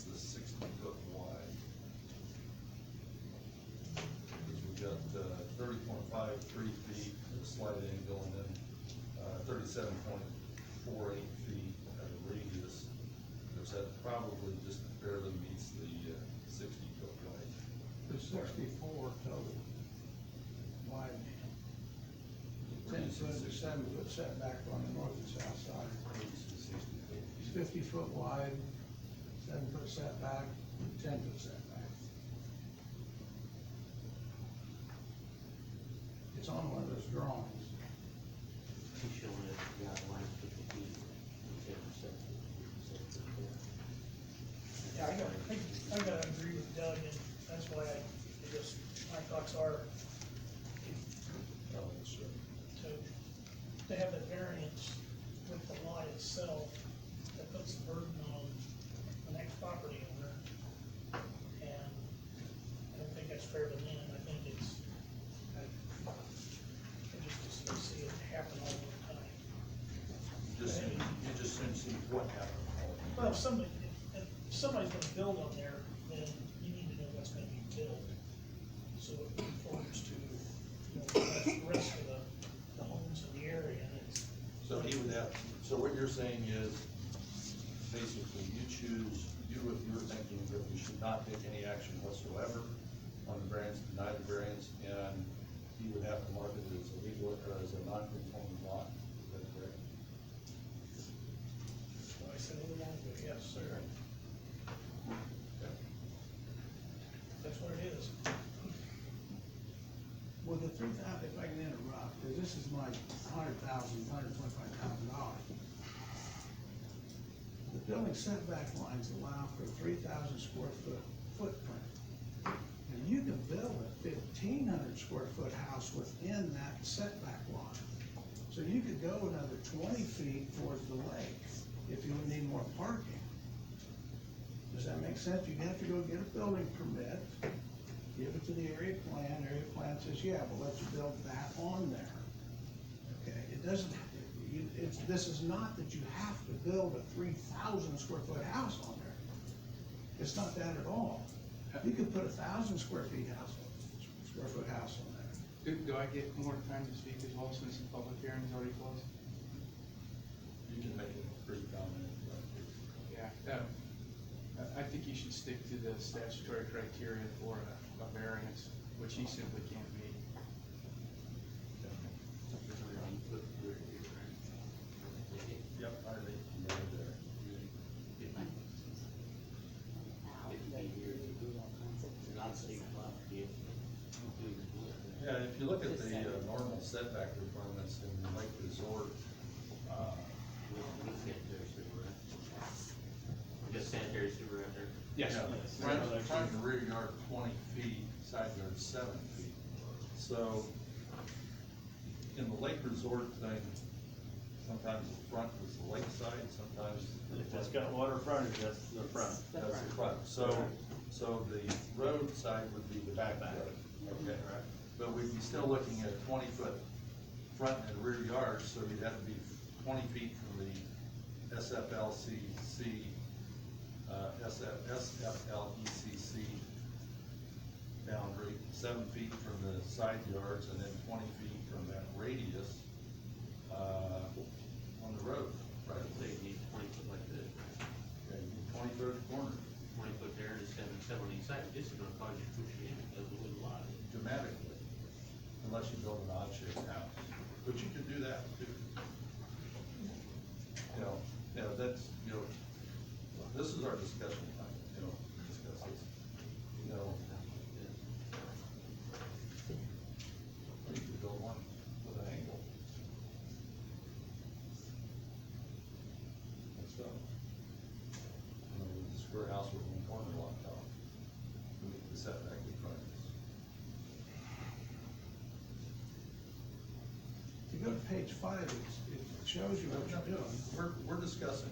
meets the 60-foot wide. Because we've got 30.53 feet, a slight angle, and then 37.48 feet at a radius. Because that probably just barely meets the 60-foot wide. There's 64 total wide. 10-foot, 7-foot setback on the north and south side. 50-foot wide, 7-foot setback, 10-foot setback. It's on one of those drawings. He's showing it, yeah, line 50 feet, 10%. Yeah, I gotta agree with Doug, and that's why my thoughts are to have the variance with the lot itself, that puts the burden on the next property owner. And I don't think that's fair to them. I think I just see it happen all the time. You just soon see what happened. Well, if somebody's gonna build on there, then you need to know what's gonna be built. So it conforms to, the rest of the homes in the area, and it's. So he would have, so what you're saying is, basically, you're thinking that we should not take any action whatsoever on the variance, deny the variance, and he would have to mark it as illegal, or as a non-conforming lot, is that correct? I said a little long ago, yes, sir. Okay. That's what it is. Well, the 3,000, if I can interrupt, because this is my $125,000. The building setback lines allow for 3,000 square foot footprint. And you can build a 1,500 square foot house within that setback line. So you could go another 20 feet towards the lake if you would need more parking. Does that make sense? You have to go get a building permit, give it to the area plan says, yeah, we'll let you build that on there. Okay, it doesn't, this is not that you have to build a 3,000 square foot house on there. It's not that at all. You could put 1,000 square foot house on there. Do I get more time to speak as well since the public hearing is already closed? You can make it pretty dominant. Yeah, I think you should stick to the statutory criteria for a variance, which he simply can't meet. Yep, I think you made it there. Yeah, if you look at the normal setback requirements in the Lake Resort, Just sanitary sewer out there. Yes. yeah, front and rear yard 20 feet, side yard 7 feet. So, in the Lake Resort thing, sometimes the front is the lake side, sometimes. If it's got water frontage, that's the front. That's the front, so the road side would be the back yard, okay, right? But we'd be still looking at 20-foot front and rear yards, so you'd have to be 20 feet from the SFLECC boundary, 7 feet from the side yards, and then 20 feet from that radius, on the road, right? They need 20 foot like this, Okay, 20 foot at the corner, 20 foot there and 7 on each side. This is gonna cause you to push it in because of the lot. dramatically, unless you build an odd-shaped house, but you could do that too. That's, this is our discussion time, discuss this, you could build one with an angle. That's so. The square house with one corner locked off, to meet the setback requirements. If you go to page 5, it shows you what you're doing. We're discussing.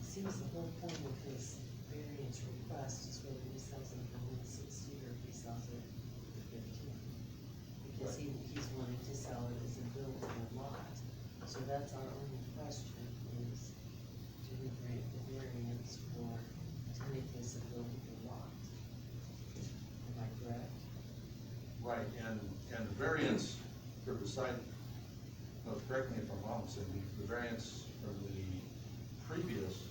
Seems the whole point of his variance request is whether he sells it for 160 or if he sells it for 15. Because he's wanting to sell it as a buildable lot. So that's our only question is, do we grant the variance for, to make this a buildable lot? Am I correct? Right, and the variance for the site, no, correct me if I'm wrong, Cindy, the variance from the previous,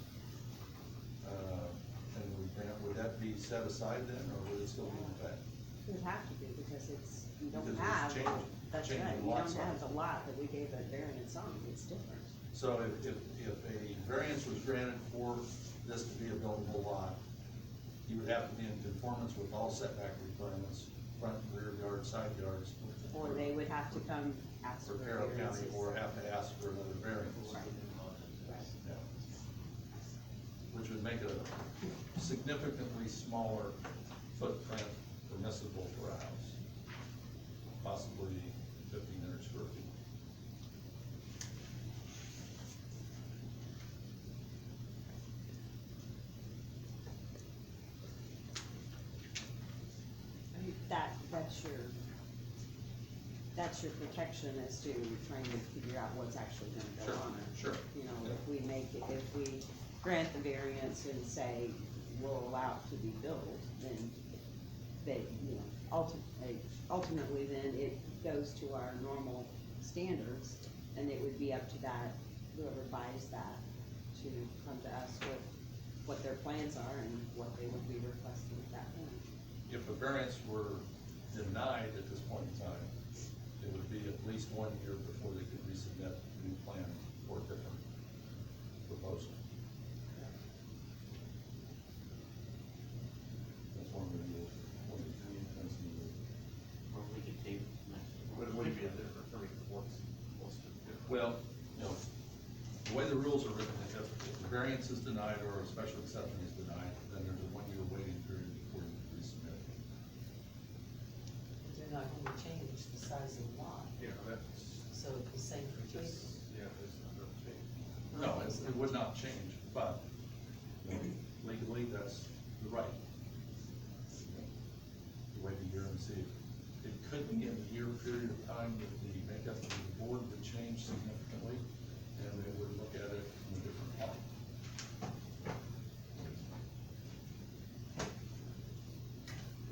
and would that be set aside then, or would it still be in effect? It would have to be, because it's, you don't Because it's have, changing- that's changing right, the you lot don't size. have the lot that we gave that variance on, it's different. So if a variance was granted for this to be a buildable lot, you would have to be in conformance with all setback requirements, front and rear yard, side yards. Or they would have to come ask For for Carroll County, variances. or have to ask for another variance. Right. Yeah. Which would make it a significantly smaller footprint permissible for a house. Possibly 1,500 square feet. I mean, that's your protection as to trying to figure out what's actually gonna Sure, go on it. sure. You know, if we grant the variance and say we'll allow it to be built, then they, you know, ultimately then it goes to our normal standards, and it would be up to that, whoever buys that, to come to us with what their plans are and what they would be requesting at that point. If a variance were denied at this point in time, it would be at least 1 year before they could resubmit a new plan for a different proposal. That's one of the rules, one of the three things in the rule. Or we could take. Would be a different, I mean, what's the difference? Well, you know, the way the rules are written, if the variance is denied or a special exception is denied, then there's a 1 year waiting period before you can resubmit. They're not gonna change the size of the lot, Yeah, that's so the same for Jacob. just, yeah, that's not gonna change. No, it would not change, but you know, legally, that's the right. You wait a year and see. It could be in a year period of time that the makeup of the board would change significantly, and they would look at it in a different light.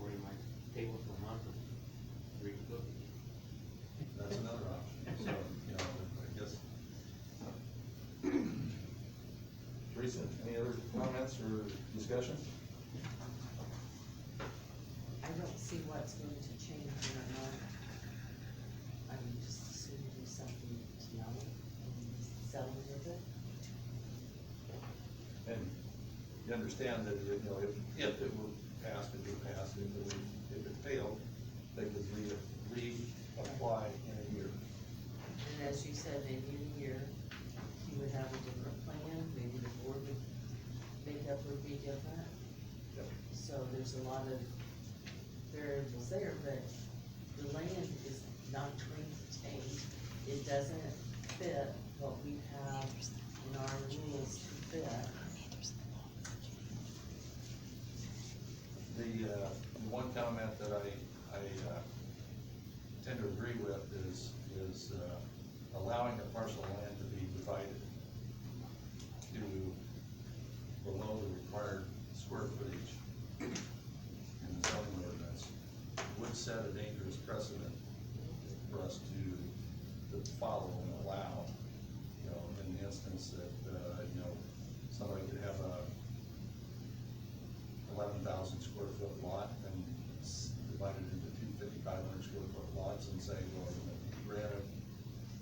Or you might table for a month and read the book. That's another option, so, you know, I guess. Teresa, any other comments or discussion? I don't see what's going to change in our mind. I would just assume do something small and sell it with it. And you understand that, you know, if it were passed, if it failed, they could reapply in a year. And as you said, maybe in a year, he would have a different plan, maybe the board would, makeup would be different. Yep. So there's a lot of variables there, but the land is not going to change. It doesn't fit what we have in our rules to fit. The one comment that I tend to agree with is allowing a parcel of land to be divided to below the required square footage in the zoning ordinance would set a dangerous precedent for us to follow and allow, you know, in the instance that, you know, somebody could have a 11,000 square foot lot and divide it into two 5,500 square foot lots and say, well, granted,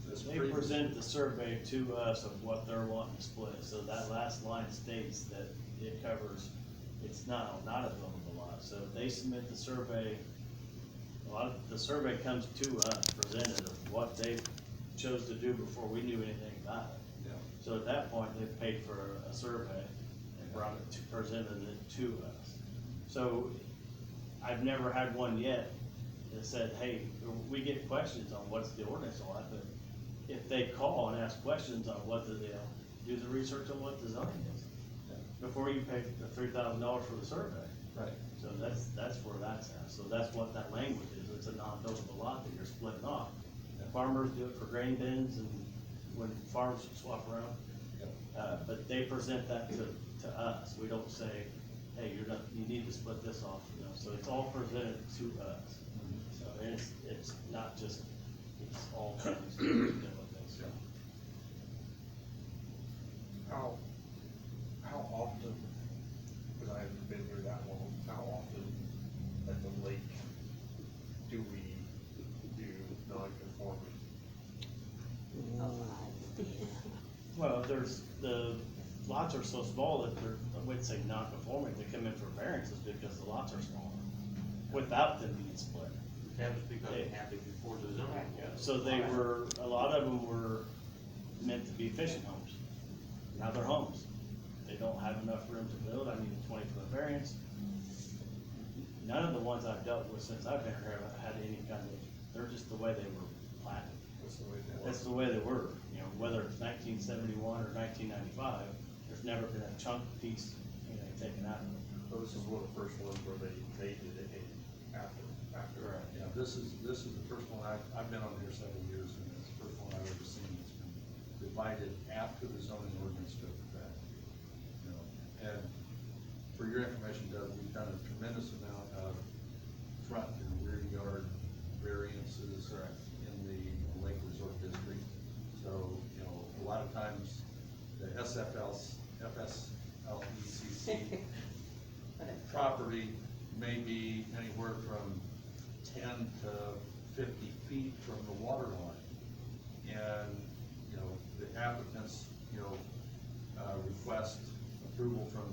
this They previous. present the survey to us of what they're wanting to split, so that last line states that it covers, it's not a buildable lot, so if they submit the survey, the survey comes to us presented of what they chose to do before we knew anything about it. Yeah. So at that point, they paid for a survey and brought it to, presented it to us. So I've never had one yet that said, hey, we get questions on what's the ordinance on it, but if they call and ask questions on what the, do the research on what the zoning is, before you pay the $3,000 for the survey. Right. So that's where that's at, so that's what that language is, it's a non-buildable lot that you're splitting off. Farmers do it for grain bins and when farms swap around. But they present that to us, we don't say, hey, you need to split this off, you know, so it's all presented to us. So it's not just, it's all counties dealing with this. How often, because I haven't been here that long, how often at the lake do we do non-conforming? Well, the lots are so small that they're, I wouldn't say non-conforming, they come in for variances because the lots are smaller, without them being split. That was because it happened before the zoning. So they were, a lot of them were meant to be fishing homes. Now they're homes. They don't have enough room to build, I need a 20-foot variance. None of the ones I've dealt with since I've been here have had any kind of, they're just the way they were planted. That's the way they work. That's the way they were, you know, whether it's 1971 or 1995, there's never been a chunk piece, you know, taken out of it. So this is one of the first ones where they did it after. Yeah, this is the first one, I've been on here several years, and it's the first one I've ever seen that's been divided after the zoning ordinance took effect. You know, and for your information, Doug, we've done a tremendous amount of front and rear yard variances in the Lake Resort District. So, you know, a lot of times, the FSLECC property may be anywhere from 10 to 50 feet from the water line. And, you know, the applicants, you know, request approval from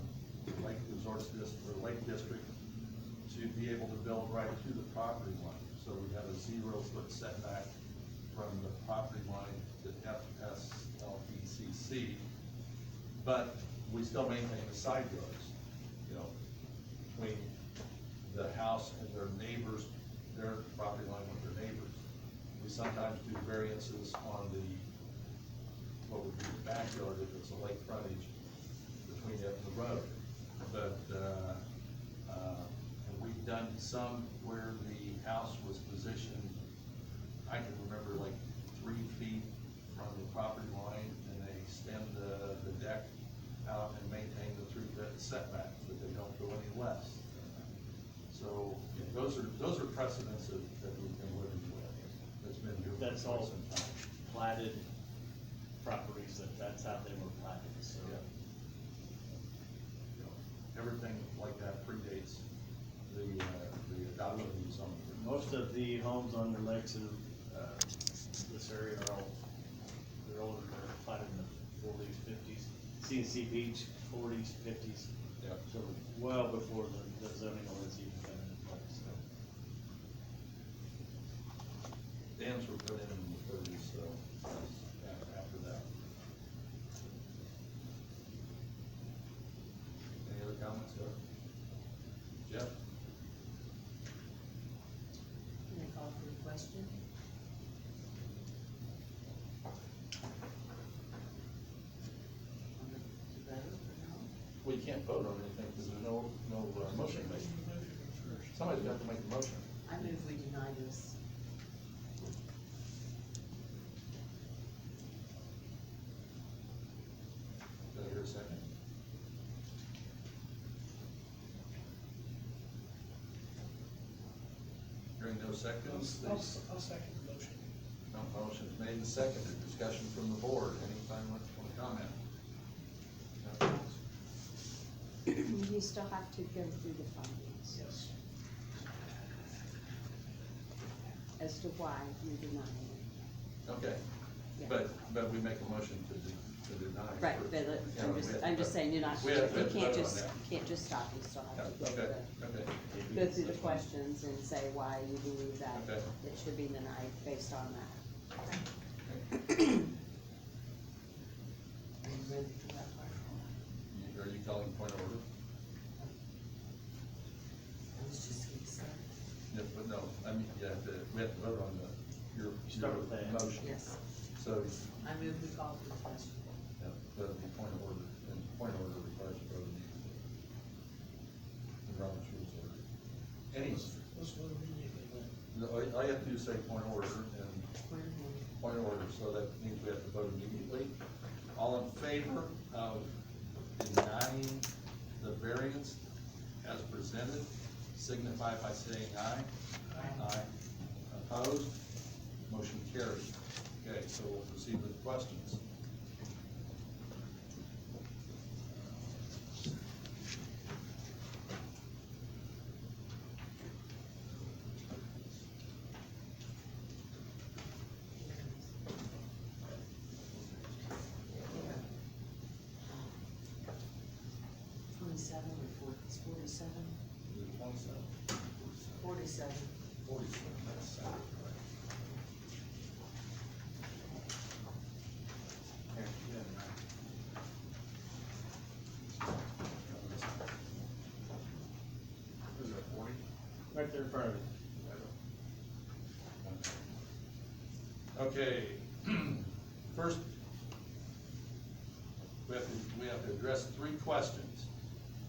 Lake Resorts District, or Lake District, to be able to build right to the property line. So we have a 0-foot setback from the property line to FSLECC, but we still maintain the side yards, you know, between the house and their neighbors, their property line with their neighbors. We sometimes do variances on the, what would be the backyard if it's a lake frontage between it and the road. But, and we've done some where the house was positioned, I can remember like 3 feet from the property line, and they extend the deck out and maintain the 3-foot setback, but they don't go any less. So, you know, those are precedents that we've been living with, that's been here That's for all quite some time. platted properties, that's how they were platted, so. Yeah. You know, everything like that predates the adoption of the zoning. Most of the homes on the lakes in, this area are all, they're older, they're platted in the 40s, 50s. CNC Beach, 40s, 50s. Yeah. So well before the zoning ordinance even got into place, so. Dams were put in the 30s, so after that. Any other comments, Doug? Jeff? Can I call for a question? On the vote or no? We can't vote on anything because there's no motion made. Somebody's got to make the motion. I move we deny this. Did I hear a second? Hearing no seconds, I'll second the motion. no motion is made and seconded. Discussion from the board. Anyone want to comment? No comments? You still have to go through the findings Yes. as to why you're denying it. Okay, Yeah. but we make a motion to deny. Right, first. but Yeah, I'm just saying, you're not, we you have to can't vote on just, that. you can't just stop, you still have to Yeah, go okay, go through the questions and say why you believe that Okay. it should be denied based on that. Are you ready for that part? Are you calling point of order? I was just getting started. Yeah, but no, I mean, we have to vote on your Start with that. motion. Yes, So, I move we call for the question. yeah, the point of order, and point of order requires a vote immediately. The Robert's rules order. Any, Let's vote immediately then. all you have to do is say point of order, and Point of order. Point of order, so that means we have to vote immediately. All in favor of denying the variance as presented, signify by saying aye. Aye. Opposed? Motion carries. Okay, so we'll proceed with questions. Twenty-seven or it's 47? Is it 27? 47. 47, that's sounded right. Is it 40? Right there in front of you. Okay, first, we have to address three questions.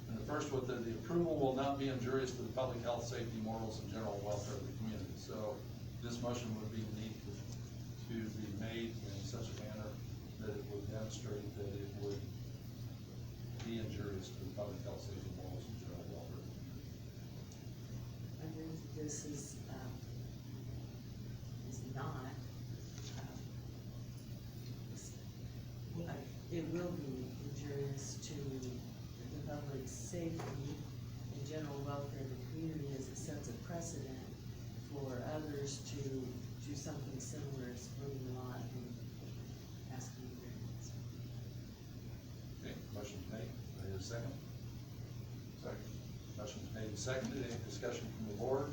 And the first was that the approval will not be injurious to the public health, safety, morals, and general welfare of the community. So this motion would be need to be made in such a manner that it would demonstrate that it would be injurious to the public health, safety, morals, and general welfare. I think this is not, it will be injurious to the public safety and general welfare of the community as it sets a precedent for others to do something similar as splitting the lot and asking variance. Okay, motion's made. Do I hear a second? Second. Motion's made and seconded. Any discussion from the board?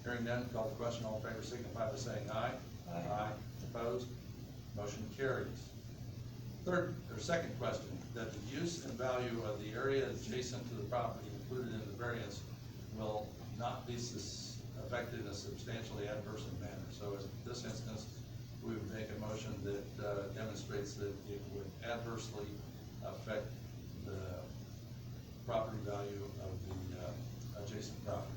Hearing none, call the question. All in favor signify by saying aye. Aye. Opposed? Motion carries. Second question, that the use and value of the area adjacent to the property included in the variance will not be affected in a substantially adverse manner. So in this instance, we would make a motion that demonstrates that it would adversely affect the property value of the adjacent properties.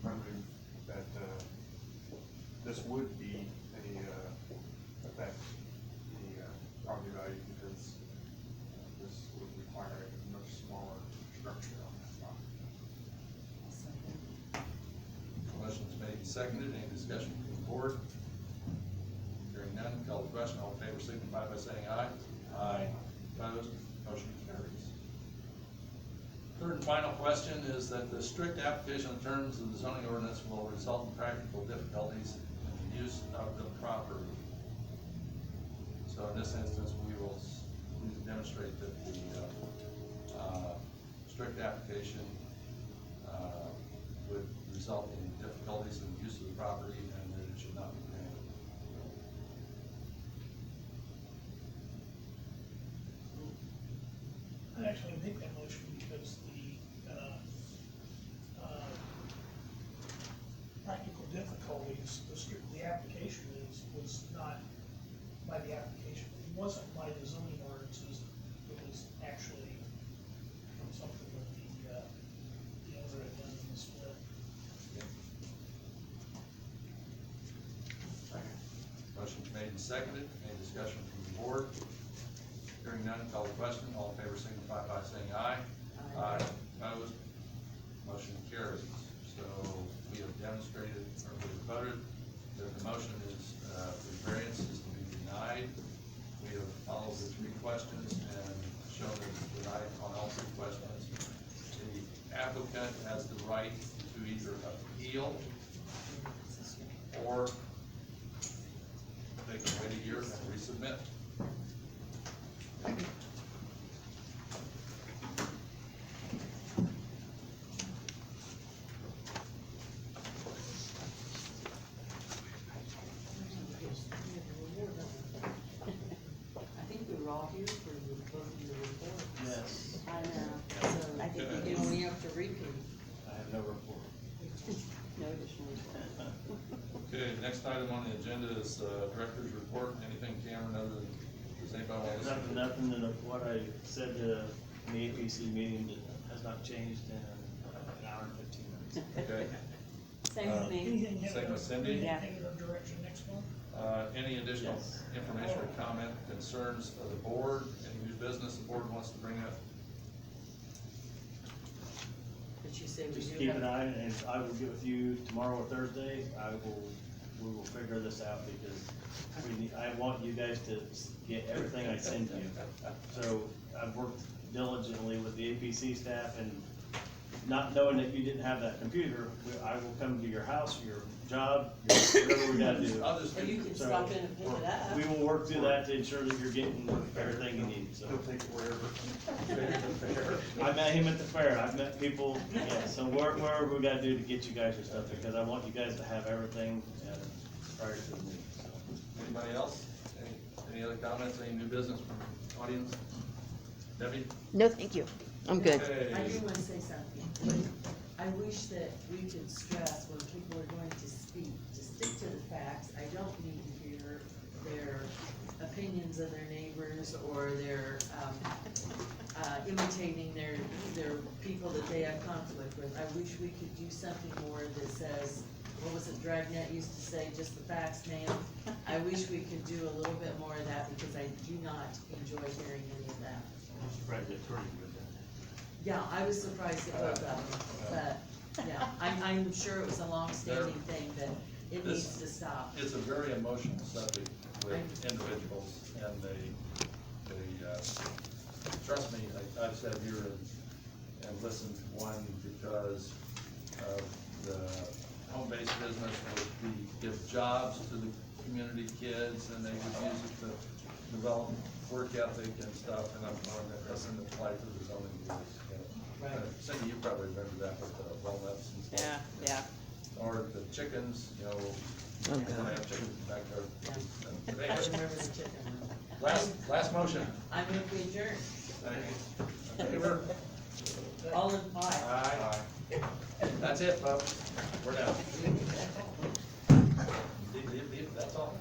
I move that, this would be affect the, property value because this would require a much smaller structure on that property. I'll second. Motion's made and seconded. Any discussion from the board? Hearing none, call the question. All in favor signify by saying aye. Aye. Opposed? Motion carries. Third and final question is that the strict application of terms of the zoning ordinance will result in practical difficulties in the use of the property. So in this instance, we will need to demonstrate that the strict application would result in difficulties in the use of the property and that it should not be granted. I actually make that motion because the, practical difficulties, the application was not by the application. It wasn't by the zoning ordinances, it was actually from something that the owner had done in the split. Motion's made and seconded. Any discussion from the board? Hearing none, call the question. All in favor signify by saying aye. Aye. Opposed? Motion carries. So we have demonstrated, or we have voted, that the motion is, the variance is to be denied. We have followed the three questions and shown that it's denied on all three questions. The applicant has the right to either appeal or they can wait a year and resubmit. I think we were all here for both of your reports. Yes, I know, so I think Okay. you only have to repeat, I have no report. no additional report. Okay, next item on the agenda is, director's report. Anything, Cameron, other than, does anybody want to listen? Nothing than what I said to And the APC meeting has not changed in an hour and 15 minutes. Okay. Same with me. Anything headed Same with Cindy? anything Yeah. headed our direction next month? Any additional Yes. information or comment, concerns of the board, any new business the board wants to bring up? But you say we Just do keep have. an eye, and I will get with you tomorrow or Thursday. We will figure this out because I want you guys to get everything I send you. So I've worked diligently with the APC staff and not knowing that you didn't have that computer, I will come to your house, your job, whatever we gotta do. I'll just Or you can So, stop in and pick it up. We will work through that to ensure that you're getting everything you need, so. He'll take it wherever. I met him at the fair, I've met people, yeah, so wherever we gotta do to get you guys your stuff, because I want you guys to have everything prior to the meeting, so. Anybody else? Any other comments, any new business from the audience? Debbie? No, thank you. I'm good. Okay. I do wanna say something. I wish that we could stress when people are going to speak, to stick to the facts. I don't need to hear their opinions of their neighbors or their, imitating their people that they have conflict with. I wish we could do something more that says, what was it Dragnet used to say, just the facts, ma'am? I wish we could do a little bit more of that because I do not enjoy hearing any of that. I'm surprised the attorney would have done Yeah, I was surprised at both of them, but, yeah, I'm sure it was a long-standing thing, but it This- needs to stop. It's a very emotional subject with individuals, and they, trust me, I've sat here and listened to one because of the home-based business would give jobs to the community kids, and they would use it to develop work ethic and stuff, and I'm going, that doesn't apply to the zoning rules. Right. Cindy, you probably remember that with the walnuts and stuff. Yeah. Or the chickens, you know, Oh, when God. I have chickens in the backyard. I Anyway, remember the chicken one. last motion. I move we adjourn. In favor? All in five. Aye. That's it, folks. We're done. That's all.